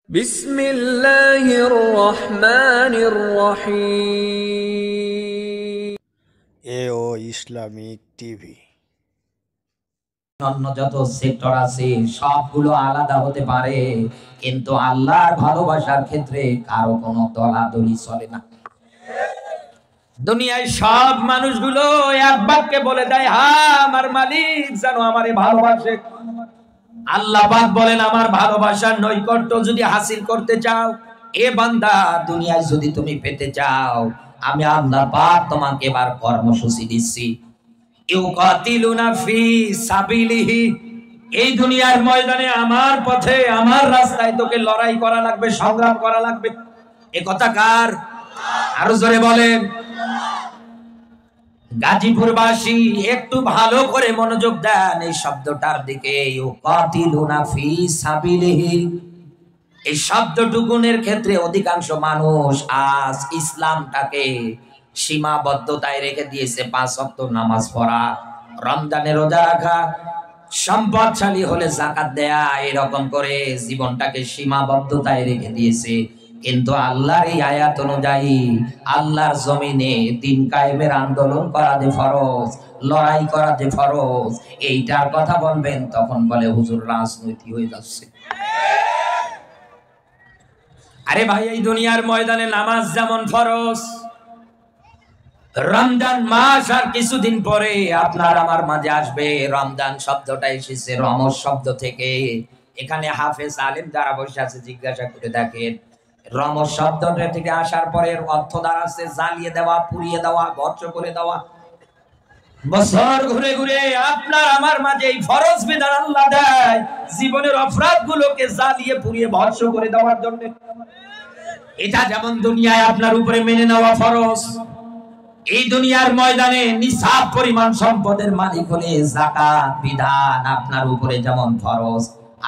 বিসমিল্লাহির রহমানির রহিম। এও ইসলামিক টিভি। অন্য যত সেক্টর আছে সবগুলো আলাদা হতে পারে, কিন্তু আল্লাহর ভালোবাসার ক্ষেত্রে কারো কোনো দলাদলি চলে না। দুনিয়ায় সব মানুষগুলো এক বাক্যে বলে দেয়, হ্যাঁ আমার মালিক যেন আমারে ভালোবাসে। আল্লাহ পাক বলেন, আমার ভালোবাসার নৈকট্য যদি হাসিল করতে চাও, এ বান্দা দুনিয়ায় যদি তুমি পেতে চাও, আমি আল্লাহ পাক তোমাকে এবার কর্মসূচি দিচ্ছি। ইউকাতিলুনা ফি সাবিলিহি, এই দুনিয়ার ময়দানে আমার পথে আমার রাস্তায় তোকে লড়াই করা লাগবে, সংগ্রাম করা লাগবে। এ কথা কার? আরো জোরে বলেন। গাজীপুরবাসী একটু ভালো করে মনোযোগ দেন এই শব্দটার দিকে। ইউকাতিলুনা ফি সাবিলিহি, এই শব্দটুকুনের ক্ষেত্রে অধিকাংশ মানুষ আজ ইসলামটাকে সীমাবদ্ধতায় রেখে দিয়েছে। 5 ওয়াক্ত নামাজ পড়া, রমজানে রোজা রাখা, সম্পদশালী হলে যাকাত দেয়া, এরকম করে জীবনটাকে সীমাবদ্ধতায় রেখে দিয়েছে। কিন্তু আল্লাহর এই আয়াত অনুযায়ী আল্লাহর জমিনে দিন কায়েমের আন্দোলন করা যে ফরজ, লড়াই করা যে ফরজ, এইটার কথা বলবেন, তখন বলে হুজুর রাজনীতি হয়ে যাচ্ছে। আরে ভাই, এই দুনিয়ার ময়দানে নামাজ যেমন ফরজ, রমজান মাস আর কিছুদিন পরে আপনার আমার মাঝে আসবে। রমজান শব্দটা এসেছে রমজ শব্দ থেকে। এখানে হাফেজ আলেম যারা বসে আছে জিজ্ঞাসা করে দেখেন, রমজ শব্দটা থেকে আসার পরে অর্থ দাঁড়াচ্ছে জ্বালিয়ে দেওয়া, পুড়িয়ে দেওয়া, ভস্ম করে দেওয়া। বছর ঘুরে ঘুরে আপনার আমার মাঝে এই ফরজ বিধান আল্লাহ দেয় জীবনের অপরাধ গুলোকে জ্বালিয়ে পুড়িয়ে ভস্ম করে দেওয়ার জন্য। এটা যেমন দুনিয়ায় আপনার উপরে মেনে নেওয়া ফরজ, এই দুনিয়ার ময়দানে নিসাব পরিমাণ সম্পদের মালিক হলে যাকাত বিধান আপনার উপরে যেমন ফরজ,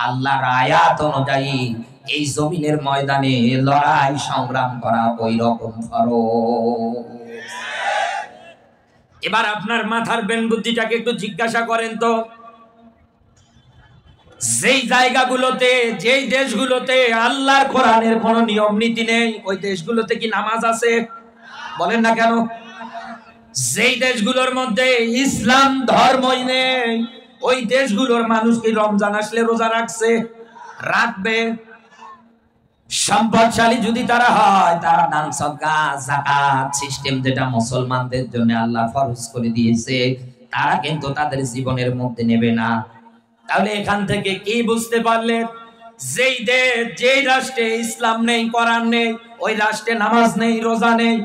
আল্লাহর আয়াত অনুযায়ী এই জমিনের ময়দানে লড়াই সংগ্রাম করা ওই রকম ফরজ। এবার আপনার মাথার বেন বুদ্ধিটাকে একটু জিজ্ঞাসা করেন তো, যেই জায়গাগুলোতে, যেই দেশগুলোতে আল্লাহর কোরআনের কোনো নিয়ম নীতি নেই, ওই দেশগুলোতে কি নামাজ আছে? বলেন না কেন? যেই দেশগুলোর মধ্যে ইসলাম ধর্মই নেই, ওই দেশগুলোর মানুষ কি রমজান আসলে রোজা রাখছে? রাখবে। সম্পদশালী যদি তারা হয়, তারা দান সদকা যাকাত সিস্টেম যেটা মুসলমানদের জন্য আল্লাহ ফরজ করে দিয়েছে, তারা কিন্তু তাদের জীবনের মধ্যে নেবে না। তাহলে এখান থেকে কি বুঝতে পারলেন? যেই দেশ, যেই রাষ্ট্রে ইসলাম নেই, কোরআন নেই, ওই রাষ্ট্রে নামাজ নেই, রোজা নেই।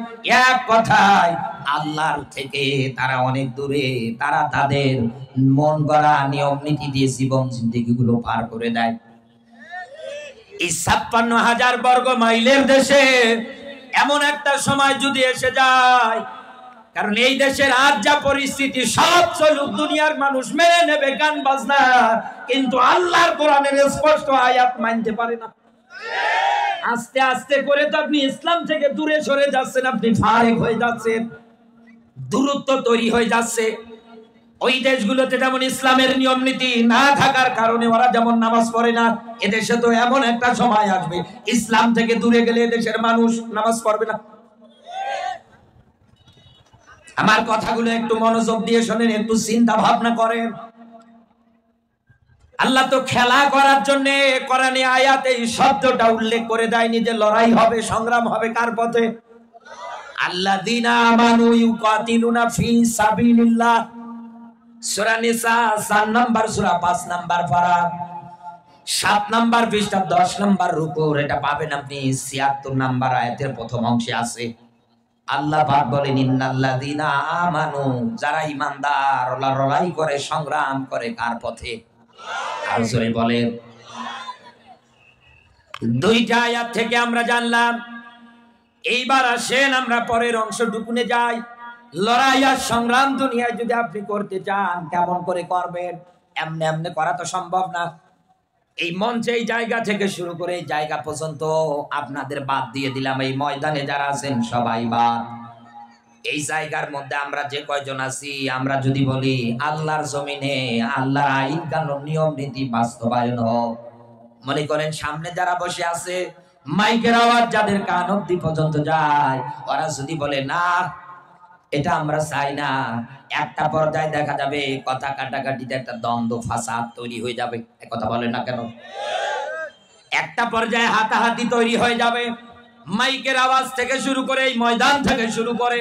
এক কথায় আল্লাহর থেকে তারা অনেক দূরে। তারা তাদের মন গড়া নিয়ম নীতি দিয়ে জীবন জিন্দেগি গুলো পার করে দেয়। এই 56,000 বর্গ মাইলের দেশে এমন একটা সময় যদি এসে যায়, কারণ এই দেশের আজ যা পরিস্থিতি, সব চলুক, দুনিয়ার মানুষ মেনে নেবে গান বাজনা, কিন্তু আল্লাহর কোরআনের স্পষ্ট আয়াত মানতে পারে না। আস্তে আস্তে করে তো আপনি ইসলাম থেকে দূরে সরে যাচ্ছেন, আপনি ফারেক হয়ে যাচ্ছেন, দূরত্ব তৈরি হয়ে যাচ্ছে। ওই দেশগুলোতে যেমন ইসলামের নিয়ম নীতি না থাকার কারণে ওরা যেমন নামাজ পড়ে না, এদেশে তো এমন একটা সময় আসবে ইসলাম থেকে দূরে গেলে এদেশের মানুষ নামাজ পড়বে না। আমার কথাগুলো একটু মনোযোগ দিয়ে শোনেন, একটু চিন্তা ভাবনা করেন। আল্লাহ তো খেলা করার জন্য কোরআনে আয়াতে এই শব্দটা উল্লেখ করে দেয়নি যে লড়াই হবে, সংগ্রাম হবে। কার পথে? আল্লাযীনা আমানু ইউকাতিলুনা ফি সাবিলিল্লাহ। সূরা নিসা 4 নাম্বার সূরা, 5 নাম্বার পারা, 7 নাম্বার পৃষ্ঠা, 10 নাম্বার রুকু, এটা পাবেন আপনি 76 নাম্বার আয়াতের প্রথম অংশে আছে। আল্লাহ পাক বলেন, ইন্নাল্লাযীনা আমানু, যারা ঈমানদার, ওরা লড়াই করে, সংগ্রাম করে কার পথে? আর জোরে বলেন। দুইটা আয়াত থেকে আমরা জানলাম। এইবার আসেন আমরা পরের অংশটুকুনে যাই। লড়াই আর সংগ্রাম দুনিয়ায় যদি আপনি করতে চান, কেমন করে করবেন? এমনি এমনি করা তো সম্ভব না। এই মঞ্চে এই জায়গা থেকে শুরু করে এই জায়গা পর্যন্ত আপনাদের বাদ দিয়ে দিলাম। এই ময়দানে যারা আছেন সবাই বাদ। এই জায়গার মধ্যে আমরা যে কয়জন আছি, আমরা যদি বলি আল্লাহর জমিনে আল্লাহর আইন কানুন নিয়ম নীতি বাস্তবায়ন হোক, মনে করেন সামনে যারা বসে আছে, মাইকের আওয়াজ যাদের কান অব্দি পর্যন্ত যায়, ওরা যদি বলে না এটা আমরা চাই না, একটা পর্যায়ে দেখা যাবে কথা কাটাকাটিতে একটা দ্বন্দ্ব ফাসাদ তৈরি হয়ে যাবে। কথা বলেন না কেন? একটা পর্যায়ে হাতাহাতি তৈরি হয়ে যাবে। মাইকের আওয়াজ থেকে শুরু করে এই ময়দান থেকে শুরু করে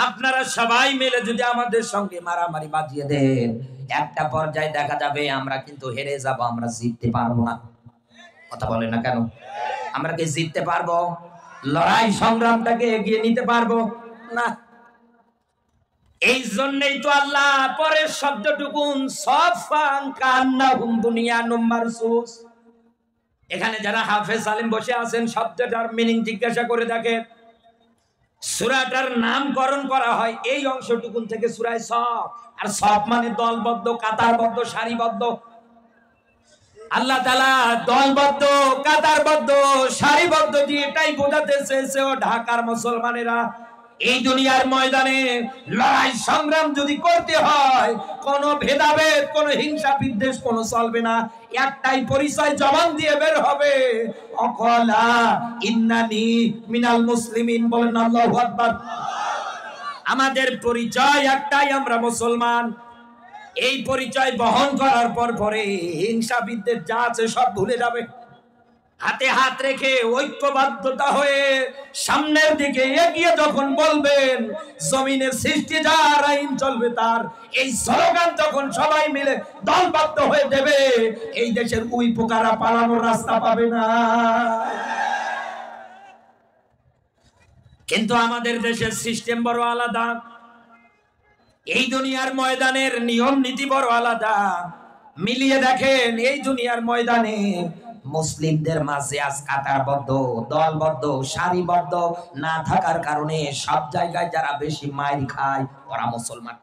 আপনারা সবাই মিলে যদি আমাদের সঙ্গে মারামারি বাজিয়ে দেন, একটা পর্যায়ে দেখা যাবে আমরা কিন্তু হেরে যাব, আমরা জিততে পারবো না। কথা বলেন না কেন? আমরা কি জিততে পারবো? লড়াই সংগ্রামটাকে এগিয়ে নিতে পারবো না। এই জন্যই তো আল্লাহ পরের শব্দটুকুন সফান কান্নাহুম বুনিয়ানুম মারসুস, এখানে যারা হাফেজ আলেম বসে আছেন শব্দটার মিনিং জিজ্ঞাসা করে দেখেন। সূরাটার নামকরণ করা হয় এই অংশটুকুন থেকে, সূরায়ে সফ। আর সফ মানে দলবদ্ধ, কাতারবদ্ধ, সারিবদ্ধ। আল্লাহ তাআলা দলবদ্ধ, কাতারবদ্ধ, সারিবদ্ধ দিয়ে এটাই বোঝাতে চেয়েছে ও ঢাকার মুসলমানেরা, এই দুনিয়ার ময়দানে লড়াই সংগ্রাম যদি করতে হয়, কোনো ভেদাভেদ, কোনো হিংসা বিদ্বেষ কোনো চলবে না। একটাই পরিচয় জবান দিয়ে বের হবে, অকলা ইন্নানি মিনাল মুসলিমিন। বলেন আল্লাহু আকবার। আমাদের পরিচয় একটাই, আমরা মুসলমান। এই পরিচয় বহন করার পরে হিংসা বিদ্বেষ যা আছে সব ভুলে যাবে। হাতে হাত রেখে ঐক্যবদ্ধতা হয়ে সামনের দিকে এগিয়ে যখন বলবেন জমিনের সৃষ্টি যার, আইন চলবে তার, এই স্লোগান যখন সবাই মিলে দলবদ্ধ হয়ে দেবে, এই দেশের উই পোকারা পালানোর রাস্তা পাবে না। কিন্তু আমাদের দেশের সিস্টেম বড় আলাদা, এই দুনিয়ার ময়দানের নিয়ম নীতি বড় আলাদা। মিলিয়ে দেখেন এই দুনিয়ার ময়দানে মুসলিমদের মাঝে আজ কাতারবদ্ধ, দলবদ্ধ, সারিবদ্ধ না থাকার কারণে সব জায়গায় যারা বেশি মাইর খায় ওরা মুসলমান।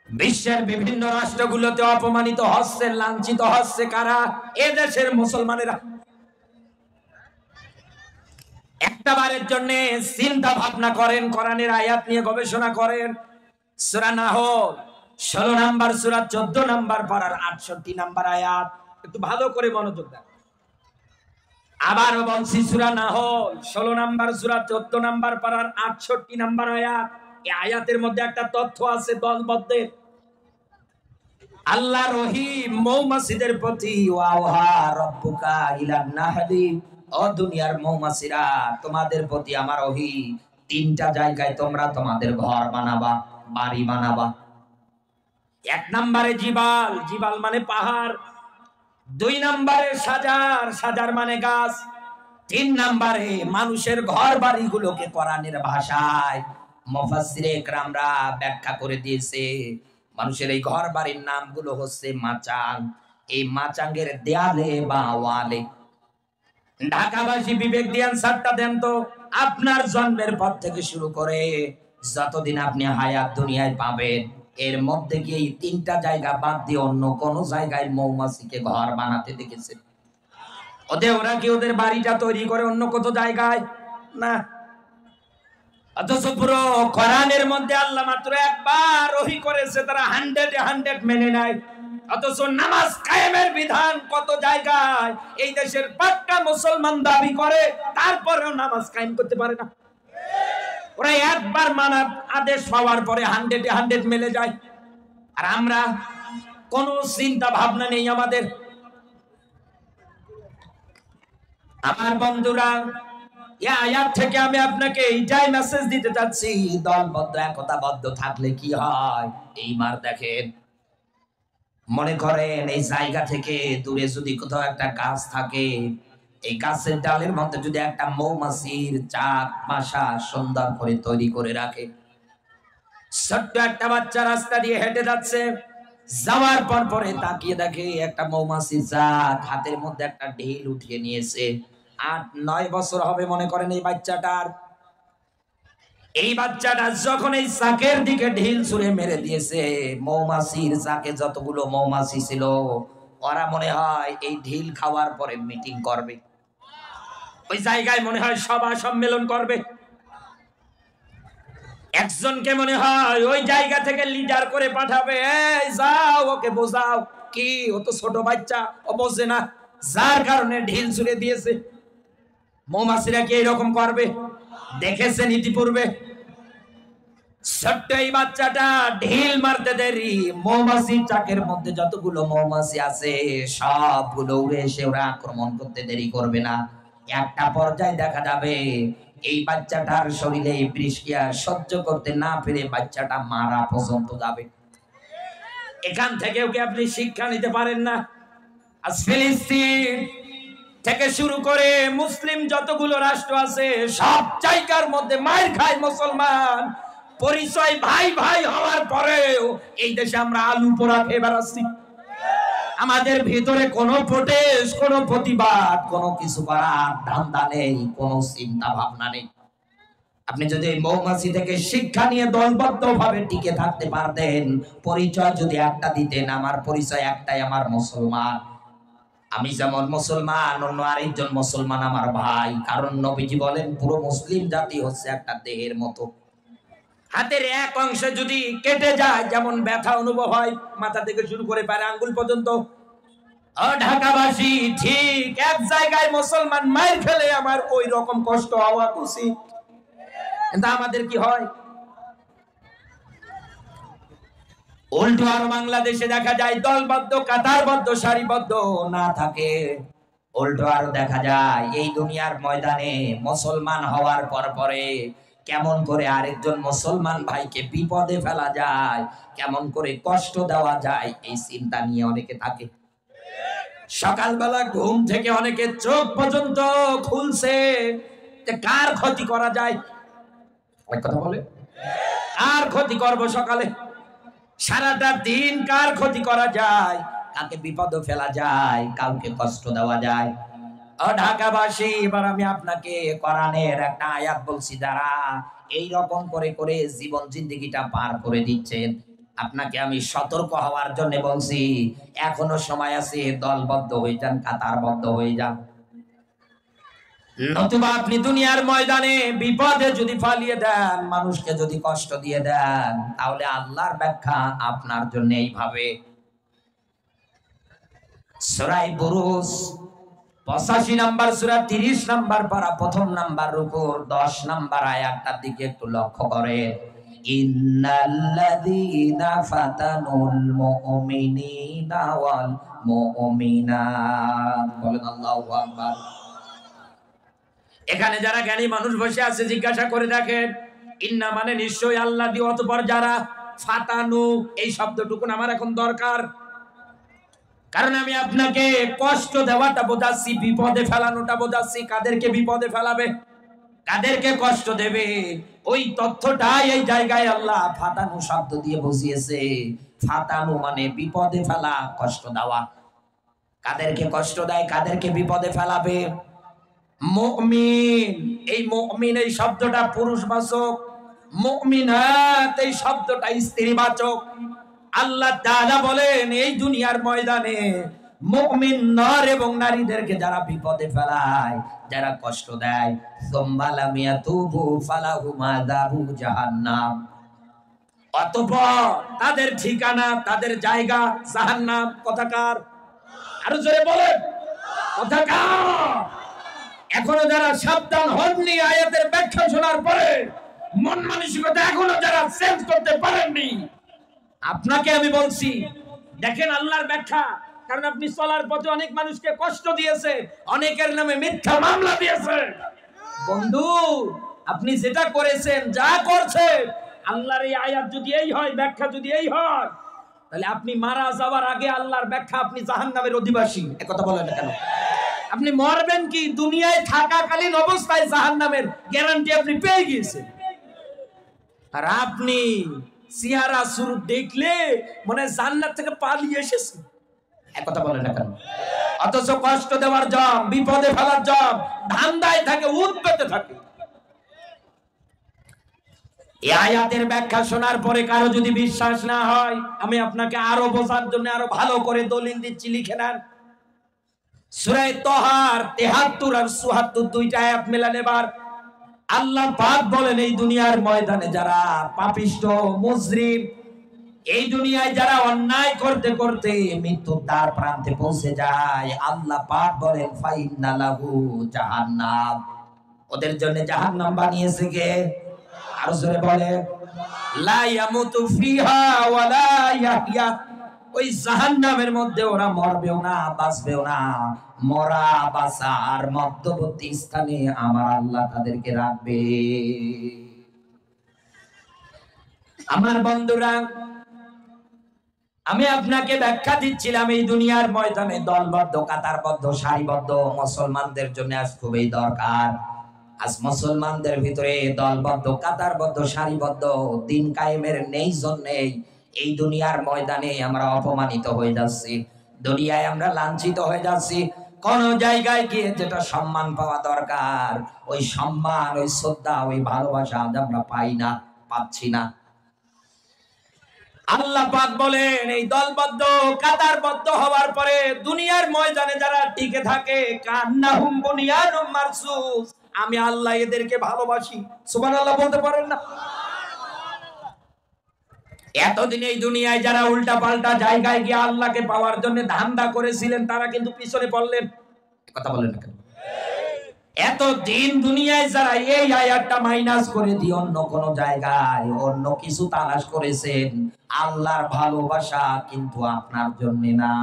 বিশ্বের বিভিন্ন রাষ্ট্রগুলোতে অপমানিত হচ্ছে, লাঞ্ছিত হচ্ছে কারা? এ দেশের মুসলমানেরা। একটাবারের জন্য চিন্তা ভাবনা করেন, কোরআনের আয়াত নিয়ে গবেষণা করেন। সূরা নাহল 16 নাম্বার সূরা 14 নাম্বার পারার 68 নাম্বার আয়াত, একটু ভালো করে মনোযোগ দেন। আবারও বলছি, সূরা নাহল 16 নাম্বার সূরা 14 নাম্বার পারার 68 নাম্বার আয়াত। এই আয়াতের মধ্যে একটা তথ্য আছে দলবদ্ধের। আল্লাহ রহিম মৌমাছিদের প্রতি, ওয়াহা রব্বুকা ইলান নাহলি, ও দুনিয়ার মৌমাছিরা তোমাদের প্রতি আমার ওহী, তিনটা জায়গায় তোমরা তোমাদের ঘর বানাবা, বাড়ি বানাবা। এক নম্বরে জিবাল, জিবাল মানে পাহাড়। 2 নম্বরে সাজার, সাজার মানে গাছ। 3 নম্বরে মানুষের ঘর বাড়িগুলোকে কোরআনের ভাষায় মুফাসসিরে কেরামরা ব্যাখ্যা করে দিয়েছে, মানুষের এই ঘর বাড়ির নামগুলো হচ্ছে মাচাং। এই মাচাঙ্গের দেয়ালে বা ওয়ালে, ঢাকাবাসী বিবেক দিয়ে অ্যানসারটা দেন তো, আপনার জন্মের পর থেকে শুরু করে যতদিন আপনি হায়াত দুনিয়ায় পাবেন, এর মধ্যে কি এই 3টা জায়গা বাদ দিয়ে অন্য কোন জায়গায় মৌমাছিকে ঘর বানাতে দেখেছেন? ওরা কি ওদের বাড়িটা তৈরি করে অন্য কত জায়গায়? না। অথচ পুরো কোরআনের মধ্যে আল্লাহ মাত্র একবার ওহী করেছে, তারা 100 মেনে নেয়। অথচ নামাজ কায়েমের বিধান কত জায়গায় এই দেশের পাক্কা মুসলমান দাবি করে, তারপরেও নামাজ কায়েম করতে পারে না। ওরা একবার মানার আদেশ পাওয়ার পরে 100 মেলে যায়, আর আমরা কোনো চিন্তা ভাবনা নেই আমাদের। আমার বন্ধুরা, এই আয়াত থেকে আমি আপনাকে এইটাই মেসেজ দিতে চাচ্ছি, দলবদ্ধ একতাবদ্ধ থাকলে কি হয়। এইবার দেখেন, মনে করেন এই জায়গা থেকে দূরে যদি কোথাও একটা গাছ থাকে, এই গাছের ডালের মধ্যে যদি একটা মৌমাছির চাক বাসা সুন্দর করে তৈরি করে রাখে, ছোট্ট একটা বাচ্চা রাস্তা দিয়ে হেঁটে যাচ্ছে, যাওয়ার পরে তাকিয়ে দেখে একটা মৌমাছির চাক হাতের মধ্যে একটা ঢিল উঠিয়ে নিয়েছে। 8-9 বছর হবে মনে করেন এই বাচ্চাটার। এই বাচ্চাটা যখন এই চাকের দিকে ঢিল ছুঁড়ে মেরে দিয়েছে, মৌমাছির চাকে যতগুলো মৌমাছি ছিল ওরা মনে হয় এই ঢিল খাওয়ার পরে মিটিং করবে, ওই জায়গায় মনে হয় সভা সম্মেলন করবে। একজনকে মনে হয় ওই জায়গা থেকে লিডার করে পাঠাবে, এই যাও ওকে বোঝাও কি ও তো ছোট বাচ্চা, ও বোঝে না, যার কারণে ঢিল ছুড়ে দিয়েছে। মৌমাছিরা কি এরকম করবে? দেখেছেন ইতিপূর্বে? ছোট্ট এই বাচ্চাটা ঢিল মারতে দেরি, মৌমাছির চাকের মধ্যে যতগুলো মৌমাছি আছে সবগুলো উড়ে এসে ওরা আক্রমণ করতে দেরি করবে না। একটা পর্যায়ে দেখা যাবে এই বাচ্চাটার শরীরে এই বিষক্রিয়া সহ্য করতে না পেরে বাচ্চাটা মারা পর্যন্ত যাবে। এখান থেকেও কি আপনি শিক্ষা নিতে পারেন না? আজ ফিলিস্তিন থেকে শুরু করে মুসলিম যতগুলো রাষ্ট্র আছে সব জায়গার মধ্যে মার খায় মুসলমান। পরিচয় ভাই ভাই হওয়ার পরেও এই দেশে আমরা আলু পোড়া খেয়ে বেড়াচ্ছি। আমাদের ভিতরে কোনো প্রোটেস্ট, কোনো প্রতিবাদ, কোনো কিছু করার ধান্দা নেই, কোনো চিন্তা ভাবনা নেই। আপনি যদি এই মৌমাছি থেকে শিক্ষা নিয়ে দলবদ্ধ ভাবে টিকে থাকতে পারতেন, পরিচয় যদি একটা দিতেন, আমার পরিচয় একটাই, আমার মুসলমান। আমি যেমন মুসলমান, অন্য আরেকজন মুসলমান আমার ভাই। কারণ নবীজি বলেন পুরো মুসলিম জাতি হচ্ছে একটা দেহের মতো। হাতের এক অংশ যদি কেটে যায় যেমন ব্যথা অনুভব হয়, মাথা থেকে শুরু করে পায়ের আঙ্গুল পর্যন্ত। ঢাকাবাসী ঠিক এক জায়গায় মুসলমান মায়ের খেলে আমার ওই রকম কষ্ট হওয়া উচিত। কিন্তু আমাদের কি হয়? উল্টো আর বাংলাদেশে দেখা যায় দলবদ্ধ, কাতারবদ্ধ, সারিবদ্ধ না থাকে। উল্টো আর দেখা যায় এই দুনিয়ার ময়দানে মুসলমান হওয়ার পরে কেমন করে আরেকজন মুসলমান ভাইকে বিপদে ফেলা যায়, কেমন করে কষ্ট দেওয়া যায়, এই চিন্তা নিয়ে অনেকে থাকে। সকালবেলা ঘুম থেকে অনেকে চোখ পর্যন্ত খুলছে যে কার ক্ষতি করা যায়। কথা বলে কার ক্ষতি করব সকালে, সারাটা দিন কার ক্ষতি করা যায়, কাকে বিপদে ফেলা যায়, কাউকে কষ্ট দেওয়া যায়। ও ঢাকাবাসী, এবার আমি আপনাকে কোরআনের একটা আয়াত বলছি, যারা এই রকম করে করে জীবন জিন্দেগিটা পার করে দিচ্ছেন, আপনাকে আমি সতর্ক হওয়ার জন্য বলছি। এখনো সময় আছে, দলবদ্ধ হয়ে যান, কাতারবদ্ধ হয়ে যান। নতুবা আপনি দুনিয়ার ময়দানে বিপদে যদি ফালিয়ে দেন, মানুষকে যদি কষ্ট দিয়ে দেন, তাহলে আল্লাহর ব্যাখ্যা আপনার জন্য এইভাবে। সূরা বুরুজ 85 নাম্বার সূরা 30 নাম্বার পারা প্রথম নাম্বার রুকুর 10 নাম্বার আয়াতটার দিকে একটু লক্ষ্য করেন। ইন্নাল্লাযীনা ফাতানুল মুমিনিনা ওয়াল মুমিনাত, বলেন আল্লাহু আকবার। এখানে যারা জ্ঞানী মানুষ বসে আছে জিজ্ঞাসা করে দেখেন, ইন্না মানে নিশ্চয়ই আল্লাহ দিয়ে, অতঃপর যারা, ফাতানু এই শব্দটুকু আমার এখন দরকার, কারণ আমি আপনাকে কষ্ট দেওয়াটা বোঝাচ্ছি, বিপদে ফেলানোটা বোঝাচ্ছি। কাদেরকে বিপদে ফেলাবে, কাদেরকে কষ্ট দেবে, ওই তথ্যটাই এই জায়গায় আল্লাহ ফাতানু শব্দ দিয়ে বুঝিয়েছে। ফাতানু মানে বিপদে ফেলা, কষ্ট দেওয়া। কাদেরকে কষ্ট দেয়, কাদেরকে বিপদে ফেলাবে? মুমিন, এই মুমিন এই শব্দটা পুরুষবাচক, মুমিনাত এই শব্দটা স্ত্রীবাচক। আল্লাহ তাআলা বলেন এই দুনিয়ার ময়দানে মুমিন নর এবং নারীদেরকে যারা বিপদে ফেলায়, যারা কষ্ট দেয়, সুম্মা লাম ইয়াতুবু ফালাহুম আযাবু জাহান্নাম, অতঃপর তাদের ঠিকানা, তাদের জায়গা জাহান্নাম। কথাকার আরো জোরে বলেন, কথাকার। এখনো যারা সাবধান হননি, আয়াতের ব্যাখ্যা শোনার পরে মন মানসিকতা এখনো যারা চেঞ্জ করতে পারেননি, আপনাকে আমি বলছি দেখেন আল্লাহর ব্যাখ্যা। কারণ আপনি চলার পথে অনেক মানুষকে কষ্ট দিয়েছে, অনেকের নামে মিথ্যা মামলা দিয়েছে। বন্ধু, আপনি যেটা করেছেন, যা করছেন, আল্লাহর এই আয়াত যদি এই হয়, ব্যাখ্যা যদি এই হয়, তাহলে আপনি মারা যাওয়ার আগে আল্লাহর ব্যাখ্যা আপনি জাহান্নামের অধিবাসী। একথা বলেন না কেন? আপনি মরবেন কি দুনিয়ায় থাকাকালীন অবস্থায় জাহান্নামের গ্যারান্টি আপনি পেয়ে গিয়েছেন। আর আপনি সিয়ারা সুর দেখলে মনে জান্নাত থেকে পালিয়ে এসেছেন। একথা বলেন না কেন? অথচ কষ্ট দেওয়ার জব, বিপদে ফেলার জব ধান্দায় থাকে, উদ্বেগে থাকে। এই আয়াতের ব্যাখ্যা শোনার পরে কারো যদি বিশ্বাস না হয়, আমি আপনাকে আরো বোঝার জন্য আরো ভালো করে দলিল দিচ্ছি, লিখে নেন। সূরা তাহার 73 আর 74 দুইটা আয়াত মেলান। এবার আল্লাহ পাক বলেন এই দুনিয়ার ময়দানে যারা পাপিষ্ঠ, মুজরিম, এই দুনিয়ায় যারা অন্যায় করতে করতে মৃত্যুর দ্বার প্রান্তে পৌঁছে যায়, আল্লাহ পাক বলেন ফাইন্না লাহু জাহান্নাম, ওদের জন্য জাহান্নাম বানিয়েছে কে? আর জোরে বলে লা ইয়ামুতু ফিহা ওয়ালা ইয়াহইয়া, ওই জাহান্নামের মধ্যে ওরা মরবেও না বাঁচবেও না, মরা বাঁচার মধ্যবর্তী স্থানে আমার আল্লাহ তাদেরকে রাখবে। আমার বন্ধুরা, আমি আপনাকে ব্যাখ্যা দিচ্ছিলাম এই দুনিয়ার ময়দানে দলবদ্ধ কাতারবদ্ধ সারিবদ্ধ মুসলমানদের জন্য আজ খুবই দরকার। আজ মুসলমানদের ভিতরে দলবদ্ধ কাতারবদ্ধ সারিবদ্ধ দিন কায়েমের নেই জন্যেই এই দুনিয়ার ময়দানে আমরা অপমানিত হয়ে যাচ্ছি, দুনিয়ায় আমরা লাঞ্ছিত হয়ে যাচ্ছি। কোন জায়গায় গিয়ে যেটা সম্মান পাওয়া দরকার, ওই সম্মান, ওই শ্রদ্ধা, ওই ভালোবাসা আজ আমরা পাই না, পাচ্ছি না। আল্লাহ পাক বলেন এই দলবদ্ধ কাতারবদ্ধ হওয়ার পরে দুনিয়ার ময়দানে যারা টিকে থাকে, কান্নাহুম বুনিয়ানুম মারসুস, আমি আল্লাহ এদেরকে ভালোবাসি। সুবহানাল্লাহ বলতে পারেন না? এতদিন এই দুনিয়ায় যারা উল্টা পাল্টা জায়গায় গিয়ে আল্লাহকে পাওয়ার জন্য ধান্দা করেছিলেন, তারা কিন্তু পিছনে পড়লেন। কথা বলেন না কেন? এতদিন দুনিয়ায় যারা এই আয়াতটা মাইনাস করে দিয়ে অন্য কোন জায়গায় অন্য কিছু তালাশ করেছেন, আল্লাহর ভালোবাসা কিন্তু আপনার জন্য না।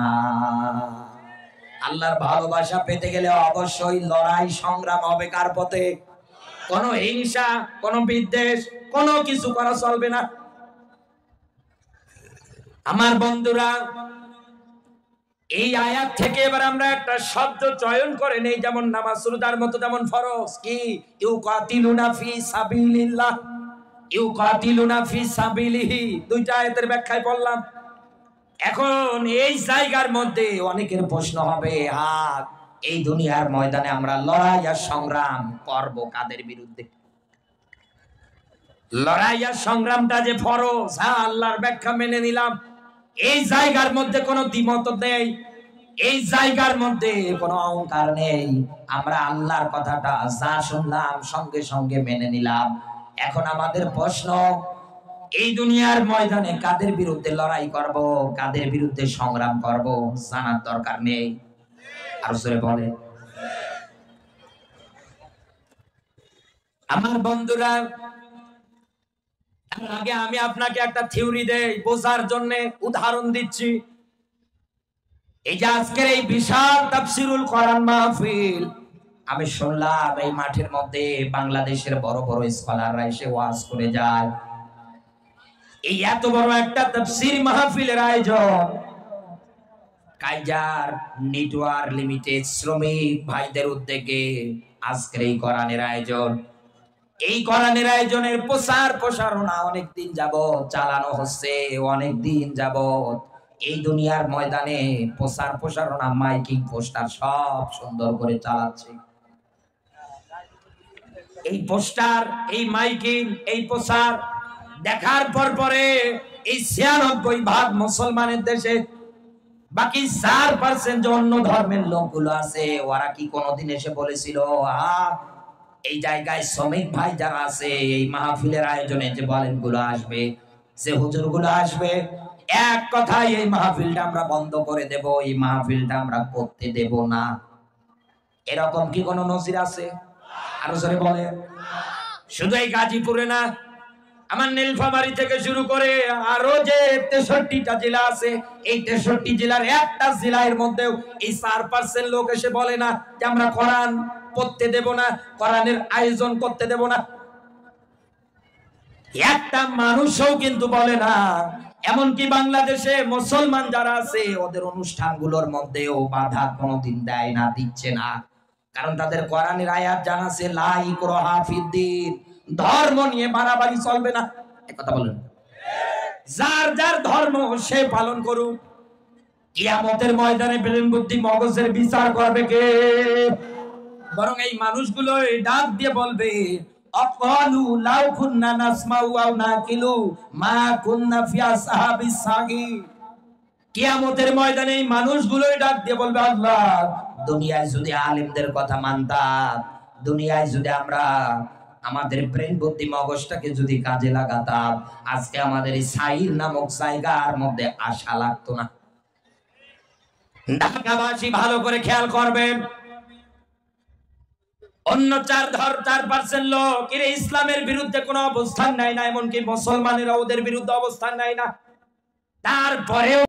আল্লাহর ভালোবাসা পেতে গেলে অবশ্যই লড়াই সংগ্রাম হবে। কার পথে? কোন হিংসা, কোন বিদ্বেষ, কোন কিছু করা চলবে না। আমার বন্ধুরা, এই আয়াত থেকে এবার আমরা একটা শব্দ চয়ন করে নেই, যেমন নামাজ রোজার মতো যেমন ফরজ। কি? ইউকাতিলুনা ফি সাবিলিল্লাহ, ইউকাতিলুনা ফি সাবিলিহি, দুইটা আয়াতের ব্যাখ্যায় বললাম। এখন এই জায়গার মধ্যে অনেকের প্রশ্ন হবে, হাত এই দুনিয়ার ময়দানে আমরা লড়াই আর সংগ্রাম করব কাদের বিরুদ্ধে? লড়াই আর সংগ্রামটা যে ফরজ, হ্যাঁ আল্লাহর ব্যাখ্যা মেনে নিলাম। এই জায়গার মধ্যে কোনো দ্বিমত নেই, এই জায়গার মধ্যে কোনো অহংকার নেই। আমরা আল্লাহর কথাটা যা শুনলাম সঙ্গে সঙ্গে মেনে নিলাম। এখন আমাদের প্রশ্ন, এই দুনিয়ার ময়দানে কাদের বিরুদ্ধে লড়াই করব, কাদের বিরুদ্ধে সংগ্রাম করব জানার দরকার নেই? আর জোরে বলে। আমার বন্ধুরা, আগে আমি আপনাকে একটা থিওরি দেই বোঝার জন্য, উদাহরণ দিচ্ছি। এই যে আজকের এই বিশাল তাফসীরুল কোরআন মাহফিল, আমি শুনলাম এই মাঠের মধ্যে বাংলাদেশের বড় বড় স্কলাররা এসে ওয়াজ করে যায়। এই এত বড় একটা তাফসীর মাহফিলের আয়োজন কাইজার নেটওয়ার্ক লিমিটেড শ্রমিক ভাইদের উদ্যোগে আজকের এই কোরআনের আয়োজন। এই কোরআনের আয়োজনের প্রচার প্রসারণা অনেকদিন যাবত চালানো হচ্ছে, অনেকদিন যাবত এই দুনিয়ার ময়দানে প্রচার প্রসারণা, মাইকিং, পোস্টার সব সুন্দর করে চালাচ্ছে। এই পোস্টার, এই মাইকিং, এই প্রচার দেখার পর পরে এই 96% মুসলমানের দেশে বাকি 4% যে অন্য ধর্মের লোকগুলো আছে, ওরা কি কোনোদিন এসে বলেছিল এই জায়গায় শ্রমিক ভাই যারা আছে এই মাহফিলের আয়োজনে যে বলেন গুলো আসবে, যে হুজুর গুলো আসবে, এক কথায় এই মাহফিলটা আমরা বন্ধ করে দেব, এই মাহফিলটা আমরা করতে দেব না? এরকম কি কোনো নজির আছে? আরো জোরে বলে। শুধু এই গাজীপুরে না, আমার নীলফামারী থেকে শুরু করে আরো যে 63টা জেলা আছে, এই 63 জেলার একটা জেলার মধ্যেও এই 4% লোক এসে বলে না যে আমরা কোরআন পড়তে দেব না, কোরআনের আয়োজন করতে দেব না। একটা মানুষও কিন্তু বলে না। এমনকি বাংলাদেশে মুসলমান যারা আছে ওদের অনুষ্ঠানগুলোর মধ্যেও বাধা কোনোদিন দেয় না, দিচ্ছে না। কারণ তাদের কোরআনের আয়াত জানা আছে, লা ইকরাহা ফিদ্দিন, ধর্ম নিয়ে বাড়াবাড়ি চলবে না। এক কথা বলেন, যার যার ধর্ম সে পালন করুক। কিয়ামতের ময়দানে ব্রেন বুদ্ধি মগজের বিচার করবে কে? বরং এই মানুষগুলো ডাক দিয়ে বলবে, আকালু লাউ কুননা নাসমাউ আও নাকিলু মা কুননা ফি আসহাবিস সাগীর। কিয়ামতের ময়দানে এই মানুষগুলোই ডাক দিয়ে বলবে, আল্লাহ দুনিয়ায় যদি আলেমদের কথা মানতাম, দুনিয়ায় যদি আমরা আমাদের ব্রেন বুদ্ধি মগজটাকে যদি কাজে লাগাতাম, আজকে আমাদের এই সাইর নামক জায়গার মধ্যে আশা লাগতো না। ঢাকাবাসী ভালো করে খেয়াল করবেন, অন্য 4% লোক এরা ইসলামের বিরুদ্ধে কোনো অবস্থান নেয় না, এমনকি মুসলমানেরা ওদের বিরুদ্ধে অবস্থান নেয় না, তারপরেও